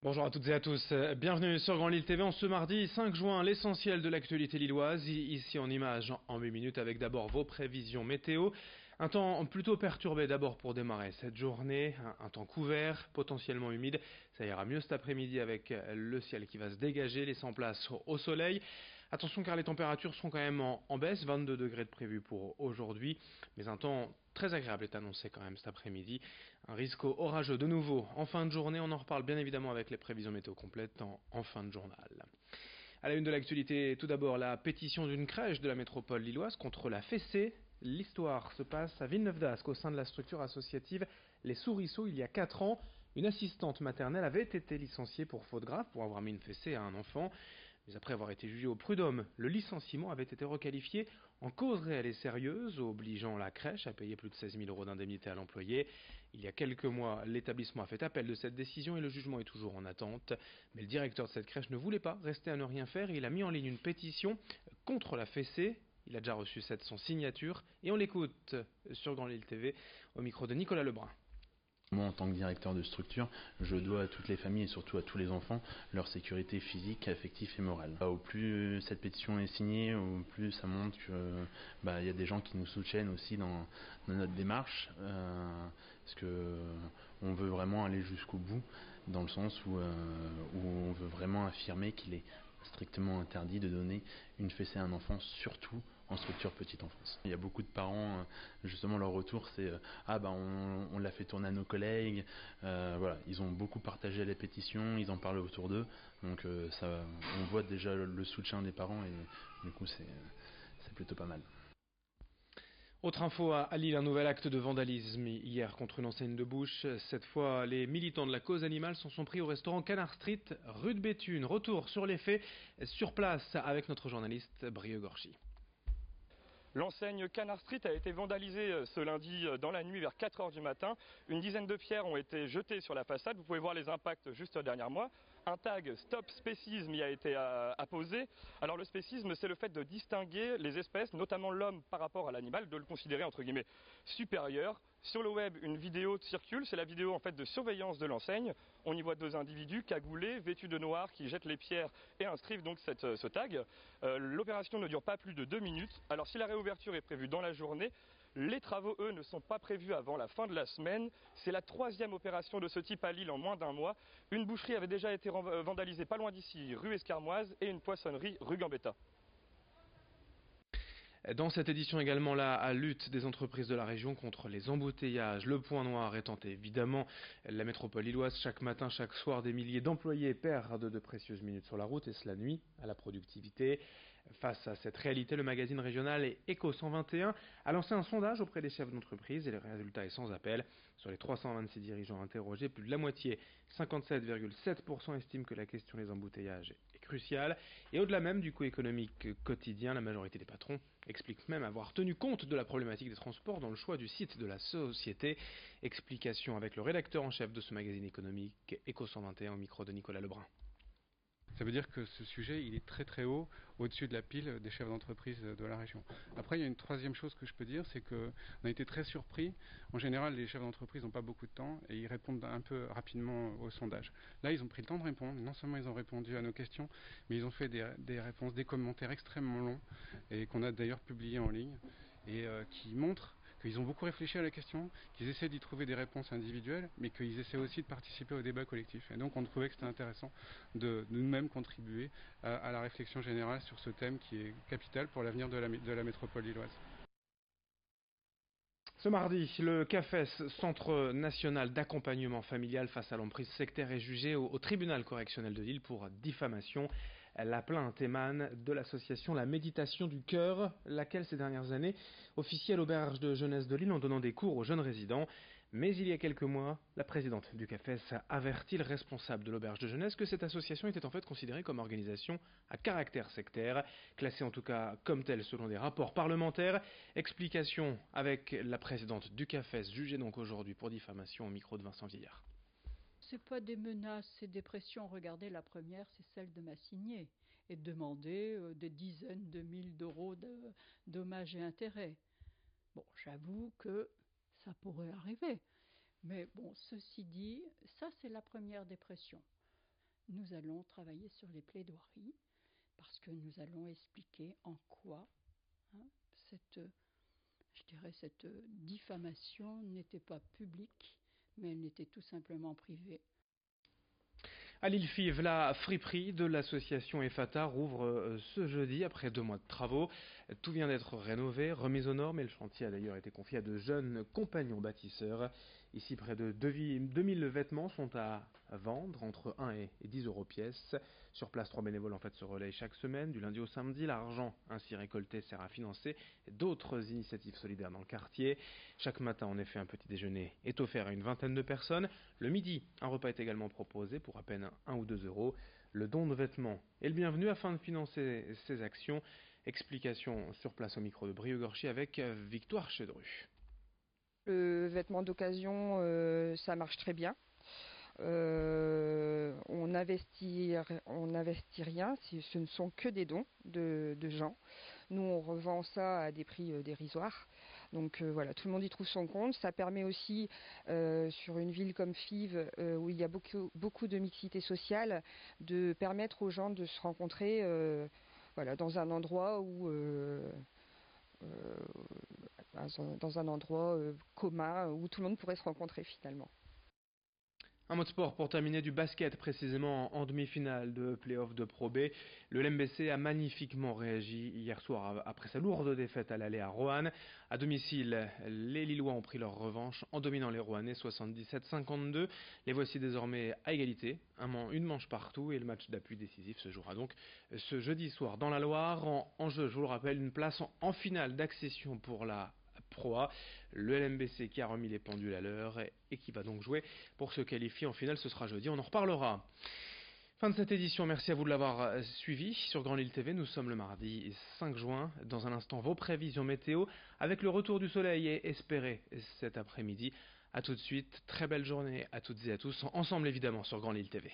Bonjour à toutes et à tous, bienvenue sur Grand Lille TV en ce mardi 5 juin, l'essentiel de l'actualité lilloise, ici en images en 8 minutes avec d'abord vos prévisions météo. Un temps plutôt perturbé d'abord pour démarrer cette journée, un temps couvert, potentiellement humide, ça ira mieux cet après-midi avec le ciel qui va se dégager, laissant place au soleil. Attention car les températures seront quand même en baisse, 22 degrés de prévu pour aujourd'hui, mais un temps très agréable est annoncé quand même cet après-midi. Un risque orageux de nouveau en fin de journée, on en reparle bien évidemment avec les prévisions météo complètes en fin de journal. À la une de l'actualité, tout d'abord la pétition d'une crèche de la métropole lilloise contre la fessée. L'histoire se passe à Villeneuve-d'Ascq au sein de la structure associative Les Souriceaux il y a 4 ans. Une assistante maternelle avait été licenciée pour faute grave pour avoir mis une fessée à un enfant. Mais après avoir été jugé au prud'homme, le licenciement avait été requalifié en cause réelle et sérieuse, obligeant la crèche à payer plus de 16 000 euros d'indemnité à l'employé. Il y a quelques mois, l'établissement a fait appel de cette décision et le jugement est toujours en attente. Mais le directeur de cette crèche ne voulait pas rester à ne rien faire et il a mis en ligne une pétition contre la fessée. Il a déjà reçu 700 signatures et on l'écoute sur Grand Lille TV au micro de Nicolas Lebrun. Moi, en tant que directeur de structure, je dois à toutes les familles et surtout à tous les enfants leur sécurité physique, affective et morale. Au plus cette pétition est signée, au plus ça montre que y a des gens qui nous soutiennent aussi dans notre démarche, parce que on veut vraiment aller jusqu'au bout, dans le sens où on veut vraiment affirmer qu'il est strictement interdit de donner une fessée à un enfant, surtout en structure petite enfance. Il y a beaucoup de parents, justement leur retour c'est on l'a fait tourner à nos collègues, voilà, ils ont beaucoup partagé les pétitions, ils en parlent autour d'eux, donc on voit déjà le soutien des parents et du coup c'est plutôt pas mal. Autre info à Lille, un nouvel acte de vandalisme hier contre une enseigne de bouche. Cette fois, les militants de la cause animale s'en sont pris au restaurant Canard Street, rue de Béthune. Retour sur les faits, sur place avec notre journaliste Brieux Gorchy. L'enseigne Canard Street a été vandalisée ce lundi dans la nuit vers 4 heures du matin. Une dizaine de pierres ont été jetées sur la façade. Vous pouvez voir les impacts juste derrière moi. Un tag Stop Spécisme y a été apposé. Alors le spécisme, c'est le fait de distinguer les espèces, notamment l'homme par rapport à l'animal, de le considérer entre guillemets supérieur. Sur le web, une vidéo circule, c'est la vidéo en fait de surveillance de l'enseigne. On y voit deux individus cagoulés, vêtus de noir, qui jettent les pierres et inscrivent donc ce tag. L'opération ne dure pas plus de 2 minutes. Alors si la réouverture est prévue dans la journée, les travaux, eux, ne sont pas prévus avant la fin de la semaine. C'est la 3e opération de ce type à Lille en moins d'un mois. Une boucherie avait déjà été vandalisée pas loin d'ici, rue Escarmoise, et une poissonnerie, rue Gambetta. Dans cette édition également, la lutte des entreprises de la région contre les embouteillages. Le point noir étant évidemment la métropole lilloise. Chaque matin, chaque soir, des milliers d'employés perdent de précieuses minutes sur la route et cela nuit à la productivité. Face à cette réalité, le magazine régional Eco 121 a lancé un sondage auprès des chefs d'entreprise et le résultat est sans appel. Sur les 326 dirigeants interrogés, plus de la moitié, 57,7% estiment que la question des embouteillages est cruciale. Et au-delà même du coût économique quotidien, la majorité des patrons expliquent même avoir tenu compte de la problématique des transports dans le choix du site de la société. Explication avec le rédacteur en chef de ce magazine économique Eco 121 au micro de Nicolas Lebrun. Ça veut dire que ce sujet, il est très très haut, au-dessus de la pile des chefs d'entreprise de la région. Après, il y a une troisième chose que je peux dire, c'est qu'on a été très surpris. En général, les chefs d'entreprise n'ont pas beaucoup de temps et ils répondent un peu rapidement au sondage. Là, ils ont pris le temps de répondre. Non seulement ils ont répondu à nos questions, mais ils ont fait des réponses, des commentaires extrêmement longs et qu'on a d'ailleurs publiés en ligne et qui montrent qu'ils ont beaucoup réfléchi à la question, qu'ils essaient d'y trouver des réponses individuelles, mais qu'ils essaient aussi de participer au débat collectif. Et donc on trouvait que c'était intéressant de nous-mêmes contribuer à la réflexion générale sur ce thème qui est capital pour l'avenir de la métropole lilloise. Ce mardi, le CAFES, Centre national d'accompagnement familial face à l'emprise sectaire, est jugé au tribunal correctionnel de Lille pour diffamation. La plainte émane de l'association La Méditation du Cœur, laquelle ces dernières années officie à l'auberge de jeunesse de Lille en donnant des cours aux jeunes résidents. Mais il y a quelques mois, la présidente du CAFES a averti le responsable de l'auberge de jeunesse que cette association était en fait considérée comme organisation à caractère sectaire, classée en tout cas comme telle selon des rapports parlementaires. Explication avec la présidente du CAFES, jugée donc aujourd'hui pour diffamation au micro de Vincent Vieillard. C'est pas des menaces, c'est des pressions. Regardez, la première, c'est celle de m'assigner et de demander des dizaines de mille d'euros de dommages et intérêts. Bon, j'avoue que ça pourrait arriver. Mais bon, ceci dit, ça c'est la première des pressions. nous allons travailler sur les plaidoiries parce que nous allons expliquer en quoi cette diffamation n'était pas publique, mais elle n'était tout simplement privée. À l'Île-Five, la friperie de l'association EFATA rouvre ce jeudi après 2 mois de travaux. Tout vient d'être rénové, remis aux normes et le chantier a d'ailleurs été confié à de jeunes compagnons bâtisseurs. Ici, près de 2000 vêtements sont à vendre entre 1 et 10 euros pièce. Sur place, 3 bénévoles se relayent chaque semaine, du lundi au samedi. L'argent ainsi récolté sert à financer d'autres initiatives solidaires dans le quartier. Chaque matin, en effet, un petit déjeuner est offert à une vingtaine de personnes. Le midi, un repas est également proposé pour à peine 1 ou 2 euros. Le don de vêtements est le bienvenu afin de financer ces actions. Explication sur place au micro de Brieux-Gorchy avec Victoire Chedru. Le vêtement d'occasion, ça marche très bien. On n'investit rien, ce ne sont que des dons de gens. Nous, on revend ça à des prix dérisoires. Donc voilà, tout le monde y trouve son compte. Ça permet aussi, sur une ville comme Fives, où il y a beaucoup de mixité sociale, de permettre aux gens de se rencontrer dans un endroit commun où tout le monde pourrait se rencontrer finalement. Un mot de sport pour terminer, du basket précisément en demi-finale de play-off de Pro B. Le LMBC a magnifiquement réagi hier soir après sa lourde défaite à l'aller à Roanne. À domicile, les Lillois ont pris leur revanche en dominant les Roannais 77-52. Les voici désormais à égalité, une manche partout et le match d'appui décisif se jouera donc ce jeudi soir dans la Loire. En jeu, je vous le rappelle, une place en finale d'accession pour la Pro A. Le LMBC qui a remis les pendules à l'heure et qui va donc jouer pour se qualifier en finale, ce sera jeudi, on en reparlera. Fin de cette édition, merci à vous de l'avoir suivi sur Grand Lille TV. Nous sommes le mardi 5 juin. Dans un instant, vos prévisions météo avec le retour du soleil espéré cet après-midi. A tout de suite, très belle journée à toutes et à tous, ensemble évidemment sur Grand Lille TV.